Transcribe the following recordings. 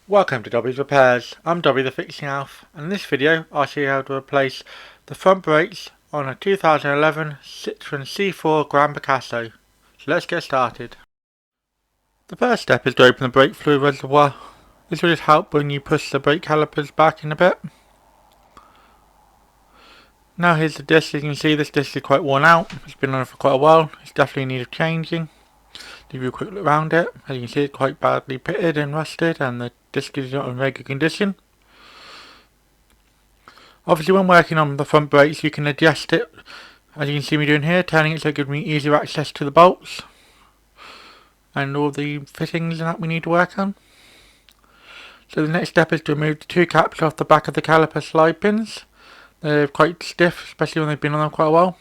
Welcome to Dobby's Repairs. I'm Dobby the Fixing Elf, and in this video I'll show you how to replace the front brakes on a 2011 Citroen C4 Grand Picasso. So let's get started. The first step is to open the brake fluid reservoir. This will just help when you push the brake calipers back in a bit. Now here's the disc. As you can see, this disc is quite worn out. It's been on for quite a while. It's definitely in need of changing. Give you a quick look around it. As you can see, it's quite badly pitted and rusted, and the disc is not in very good condition. Obviously, when working on the front brakes, you can adjust it, as you can see me doing here, turning it so it gives me easier access to the bolts and all the fittings that we need to work on. So the next step is to remove the two caps off the back of the caliper slide pins. They're quite stiff, especially when they've been on them quite a while.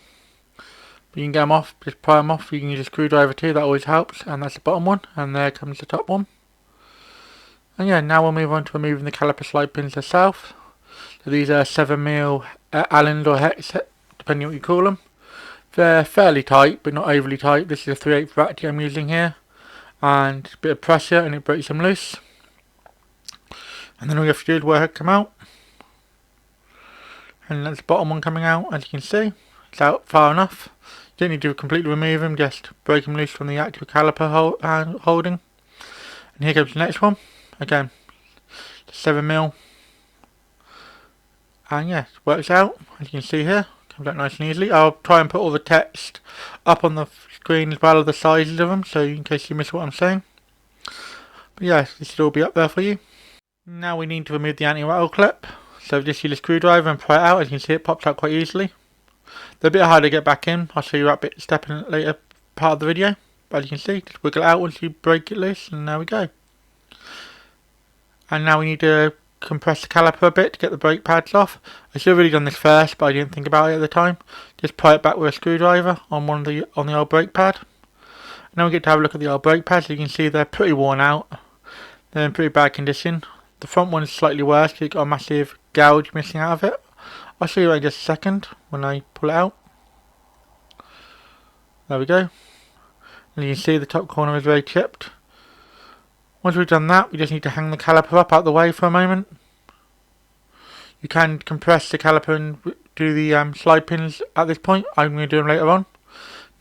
You can get them off, just pry them off. You can use a screwdriver too, that always helps. And that's the bottom one, and there comes the top one. And yeah, now we'll move on to removing the caliper slide pins themselves. So these are 7mm Allen or hex, depending on what you call them. They're fairly tight, but not overly tight. This is a 3/8 ratchet I'm using here, and a bit of pressure and it breaks them loose. And then all you have to do is work them out. And that's the bottom one coming out, as you can see. It's out far enough. You don't need to completely remove them, just break them loose from the actual caliper holding. And here comes the next one. Again, 7mm. And yeah, it works out, as you can see here. Comes out nice and easily. I'll try and put all the text up on the screen as well as the sizes of them, so in case you miss what I'm saying. But yeah, this should all be up there for you. Now we need to remove the anti-rattle clip. So just use a screwdriver and pry it out. As you can see, it pops out quite easily. They're a bit harder to get back in. I'll show you that bit step in later part of the video. But as you can see, just wiggle it out once you break it loose, and there we go. And now we need to compress the caliper a bit to get the brake pads off. I should have really done this first, but I didn't think about it at the time. Just pry it back with a screwdriver on the old brake pad. Now we get to have a look at the old brake pads. You can see they're pretty worn out. They're in pretty bad condition. The front one is slightly worse because it's got a massive gouge missing out of it. I'll show you in just a second when I pull it out. There we go. And you can see the top corner is very chipped. Once we've done that, we just need to hang the caliper up out the way for a moment. You can compress the caliper and do the slide pins at this point. I'm going to do them later on.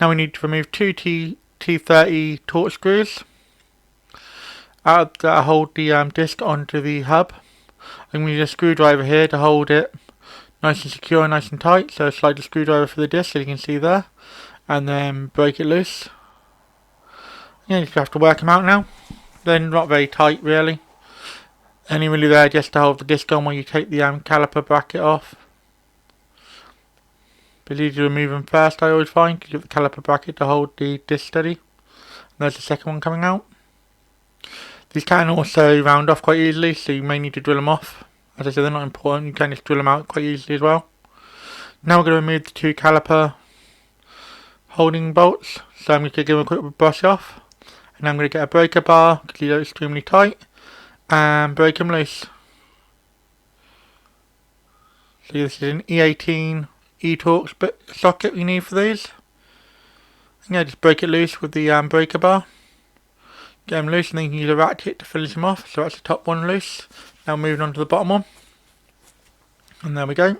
Now we need to remove two T30 torque screws that hold the disc onto the hub. I'm going to use a screwdriver here to hold it nice and secure and nice and tight. So slide the screwdriver for the disc, as you can see there, and then break it loose. Yeah, you just have to work them out now. They're not very tight really. Only really there just to hold the disc on when you take the caliper bracket off. But it's easy to remove them first, I always find, because you have the caliper bracket to hold the disc steady. And there's the second one coming out. These can also round off quite easily, so you may need to drill them off. As I said, they're not important, you can just drill them out quite easily as well. Now we're going to remove the two caliper holding bolts. So I'm going to give them a quick brush off. And I'm going to get a breaker bar, because these are extremely tight, and break them loose. So this is an E18 E-Torx socket we need for these. And yeah, just break it loose with the breaker bar. Get them loose, and then you can use a ratchet to finish them off. So that's the top one loose. Now moving on to the bottom one. And there we go.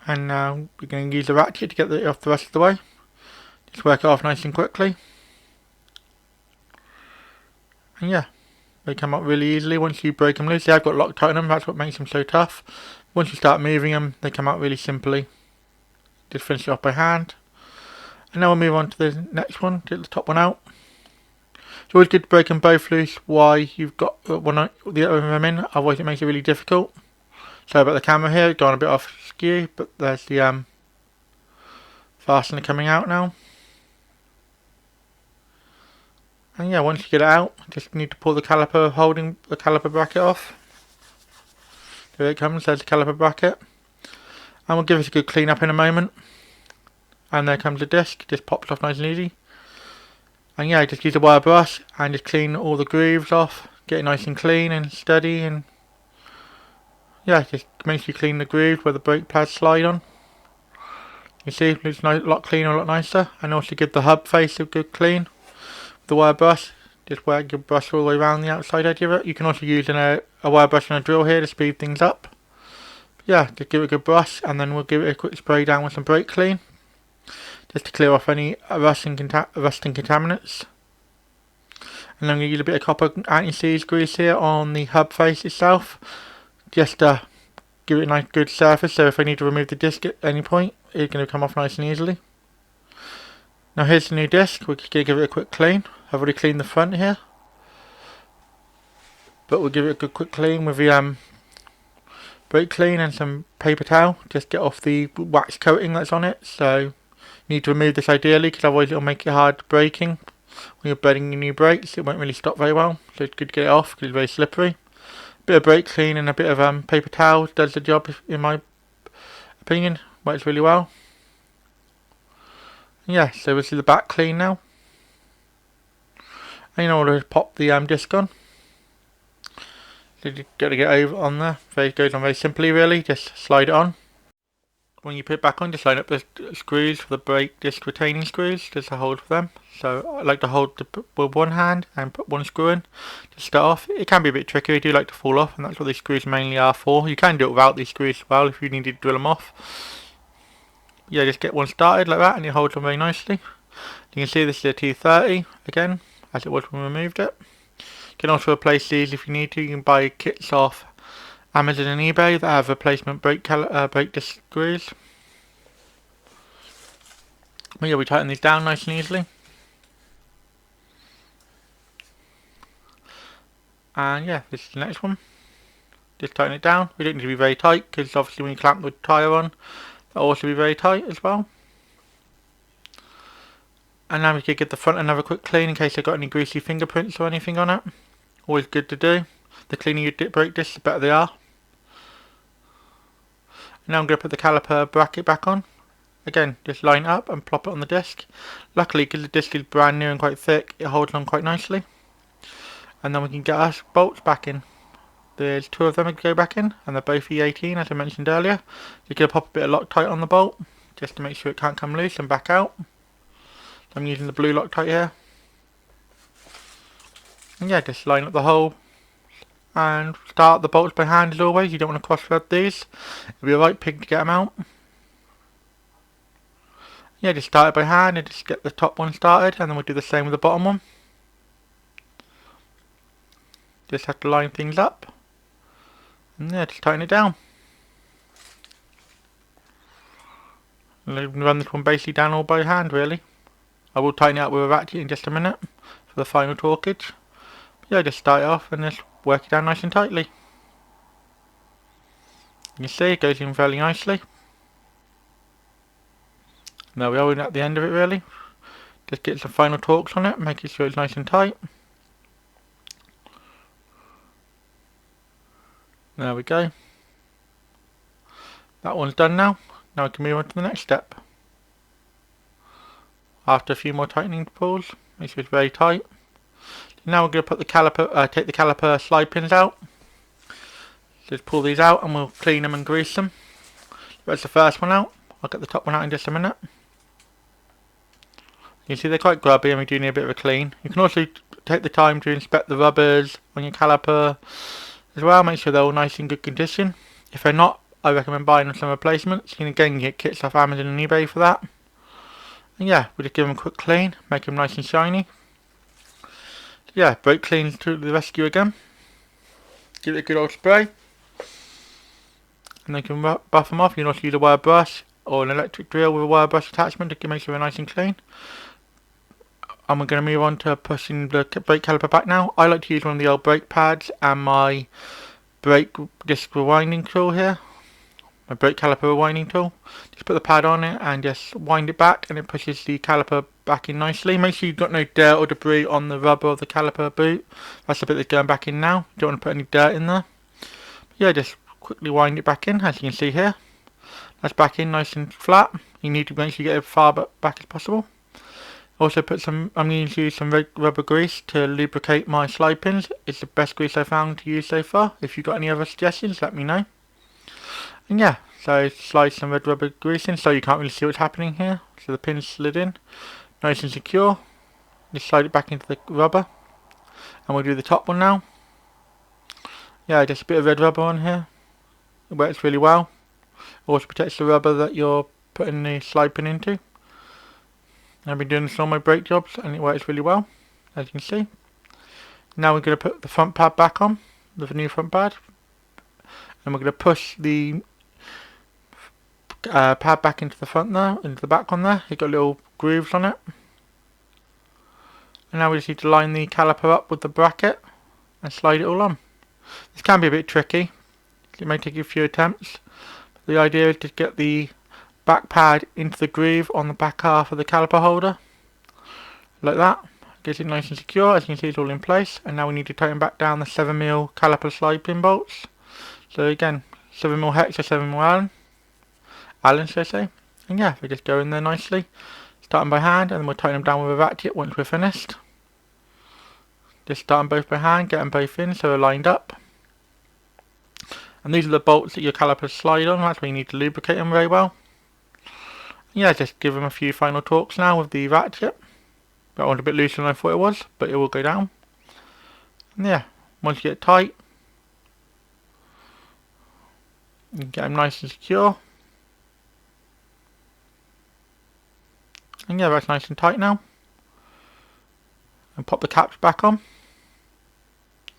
And now we're going to use the ratchet to get it off the rest of the way. Just work it off nice and quickly. And yeah, they come up really easily once you break them loose. I've got Loctite on them, that's what makes them so tough. Once you start moving them, they come out really simply. Just finish it off by hand. And now we'll move on to the next one, get the top one out. It's always good to break them both loose while you've got the other them in, otherwise it makes it really difficult. Sorry about the camera here, gone a bit off skew, but there's the fastener coming out now. And yeah, once you get it out, just need to pull the caliper holding the caliper bracket off. There it comes, there's the caliper bracket. And we'll give it a good clean up in a moment. And there comes the disc, just pops off nice and easy. And yeah, just use a wire brush and just clean all the grooves off. Get it nice and clean and steady, and yeah, just make sure you clean the grooves where the brake pads slide on. You see, it looks a lot cleaner, a lot nicer. And also give the hub face a good clean with the wire brush. Just work your brush all the way around the outside edge of it. You can also use a wire brush and a drill here to speed things up. Yeah, just give it a good brush, and then we'll give it a quick spray down with some brake clean, just to clear off any rusting contaminants. And I'm going to use a bit of copper anti-seize grease here on the hub face itself, just to give it a nice good surface, so if I need to remove the disc at any point, it's going to come off nice and easily. Now here's the new disc. We're going to give it a quick clean. I've already cleaned the front here, but we'll give it a good quick clean with the brake clean and some paper towel. Just get off the wax coating that's on it. So you need to remove this ideally, because otherwise it'll make it hard braking. When you're bedding your new brakes, it won't really stop very well. So it's good to get it off because it's very slippery. A bit of brake clean and a bit of paper towel does the job, in my opinion. Works really well. Yeah, so this is the back clean now. And in order to pop the disc on, so you've got to get over on there. It goes on very simply, really. Just slide it on. When you put it back on, just line up the screws for the brake disc retaining screws, just to hold for them. So I like to hold with one hand and put one screw in to start off. It can be a bit tricky, they do like to fall off, and that's what these screws mainly are for. You can do it without these screws as well if you need to drill them off. Yeah, just get one started like that and you hold them very nicely. You can see this is a T30 again, as it was when we removed it. You can also replace these if you need to. You can buy kits off Amazon and eBay that have replacement brake disc screws. But yeah, we tighten these down nice and easily. And yeah, this is the next one. Just tighten it down. We don't need to be very tight, because obviously when you clamp the tyre on, that'll also be very tight as well. And now we can give the front another quick clean in case they've got any greasy fingerprints or anything on it. Always good to do. The cleaner your brake discs, the better they are. And now I'm going to put the caliper bracket back on. Again, just line it up and plop it on the disc. Luckily, because the disc is brand new and quite thick, it holds on quite nicely. And then we can get our bolts back in. There's two of them that go back in, and they're both E18 as I mentioned earlier. You're going to pop a bit of Loctite on the bolt, just to make sure it can't come loose and back out. I'm using the blue Loctite here. And yeah, just line up the hole and start the bolts by hand as always. You don't want to cross thread these. It'll be a right pig to get them out. Yeah, just start it by hand and just get the top one started, and then we'll do the same with the bottom one. Just have to line things up. And yeah, just tighten it down. And run this one basically down all by hand, really. I will tighten it up with a ratchet in just a minute for the final torquage. But yeah, just start it off and just work it down nice and tightly. You can see it goes in fairly nicely. There we are, we're at the end of it really. Just get some final torques on it, making sure it's nice and tight. There we go. That one's done now. Now we can move on to the next step. After a few more tightening pulls, make sure it's very tight. Now we're going to put the caliper, take the caliper slide pins out. Just pull these out and we'll clean them and grease them. That's the first one out. I'll get the top one out in just a minute. You can see they're quite grubby and we do need a bit of a clean. You can also take the time to inspect the rubbers on your caliper as well. Make sure they're all nice in good condition. If they're not, I recommend buying some replacements. You can again get kits off Amazon and eBay for that. And yeah, we'll just give them a quick clean, make them nice and shiny. So yeah, brake cleans to the rescue again. Give it a good old spray. And then you can buff them off. You can also use a wire brush or an electric drill with a wire brush attachment to make sure they're nice and clean. And we're going to move on to pushing the brake caliper back now. I like to use one of the old brake pads and my brake disc rewinding tool here. My brake caliper rewinding tool. Just put the pad on it and just wind it back and it pushes the caliper back in nicely. Make sure you've got no dirt or debris on the rubber of the caliper boot. That's the bit that's going back in now. You don't want to put any dirt in there. But yeah, just quickly wind it back in, as you can see here. That's back in nice and flat. You need to make sure you get it as far back as possible. Also I'm going to use some rubber grease to lubricate my slide pins. It's the best grease I've found to use so far. If you've got any other suggestions, let me know. And yeah, so slide some red rubber grease in so you can't really see what's happening here. So the pin's slid in, nice and secure. Just slide it back into the rubber. And we'll do the top one now. Yeah, just a bit of red rubber on here. It works really well. It also protects the rubber that you're putting the slide pin into. I've been doing this on my brake jobs and it works really well, as you can see. Now we're going to put the front pad back on, the new front pad. And we're going to push the pad back into the front there, into the back one there. It's got little grooves on it. And now we just need to line the caliper up with the bracket and slide it all on. This can be a bit tricky. It may take you a few attempts. But the idea is to get the back pad into the groove on the back half of the caliper holder. Like that. Gets it nice and secure. As you can see, it's all in place. And now we need to tighten back down the 7mm caliper slide pin bolts. So again, 7mm hex or 7mm Allen, should I say. And yeah, they just go in there nicely. Start them by hand, and then we'll tighten them down with a ratchet once we're finished. Just start them both by hand, get them both in so they're lined up. And these are the bolts that your calipers slide on. That's where you need to lubricate them very well. And yeah, just give them a few final torques now with the ratchet. That one's a bit looser than I thought it was, but it will go down. And yeah, once you get it tight, you can get them nice and secure. And yeah, that's nice and tight now. And pop the caps back on.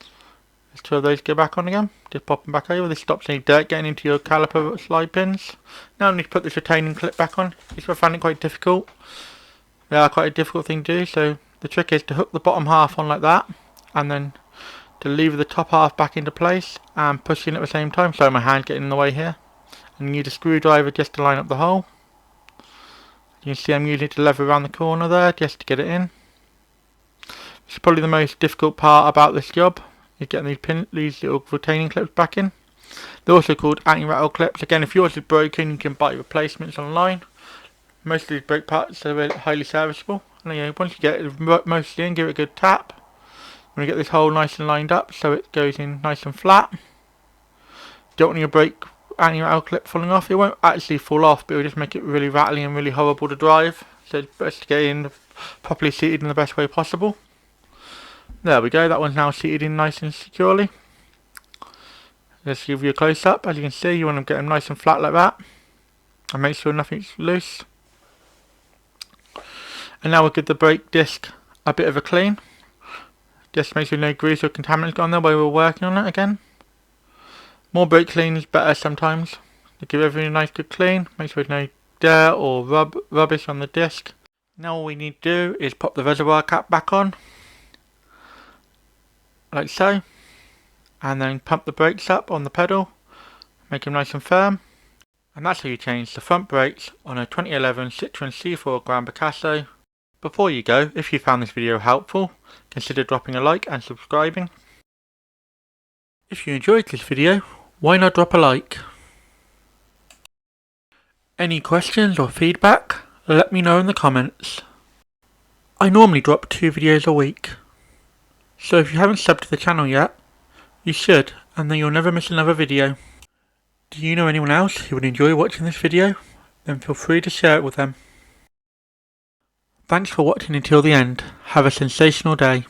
There's two of those go back on again. Just pop them back over. This stops any dirt getting into your caliper slide pins. Now I need to put this retaining clip back on. This I find it quite difficult. They are quite a difficult thing to do. So the trick is to hook the bottom half on like that, and then to lever the top half back into place and push in at the same time. So my hand getting in the way here. And you need a screwdriver just to line up the hole. You can see I'm using it to lever around the corner there just to get it in. This is probably the most difficult part about this job, is getting these little retaining clips back in. They're also called anti-rattle clips. Again, if yours is broken, you can buy replacements online. Most of these brake parts are highly serviceable. And yeah, once you get it mostly in, give it a good tap. I'm going to get this hole nice and lined up so it goes in nice and flat. Don't want your brake anti-rattle clip falling off. It won't actually fall off, but it'll just make it really rattly and really horrible to drive. So it's best to get in properly seated in the best way possible. There we go, that one's now seated in nice and securely. Let's give you a close up. As you can see, you want to get them nice and flat like that. And make sure nothing's loose. And now we'll give the brake disc a bit of a clean. Just make sure no grease or contaminants got on there while we're working on it again. More brake clean is better sometimes. To give everything a nice good clean. Make sure there's no dirt or rubbish on the disc. Now all we need to do is pop the reservoir cap back on. Like so. And then pump the brakes up on the pedal. Make them nice and firm. And that's how you change the front brakes on a 2011 Citroen C4 Grand Picasso. Before you go, if you found this video helpful, consider dropping a like and subscribing. If you enjoyed this video, why not drop a like? Any questions or feedback? Let me know in the comments. I normally drop 2 videos a week. So if you haven't subbed to the channel yet, you should, and then you'll never miss another video. Do you know anyone else who would enjoy watching this video? Then feel free to share it with them. Thanks for watching until the end. Have a sensational day.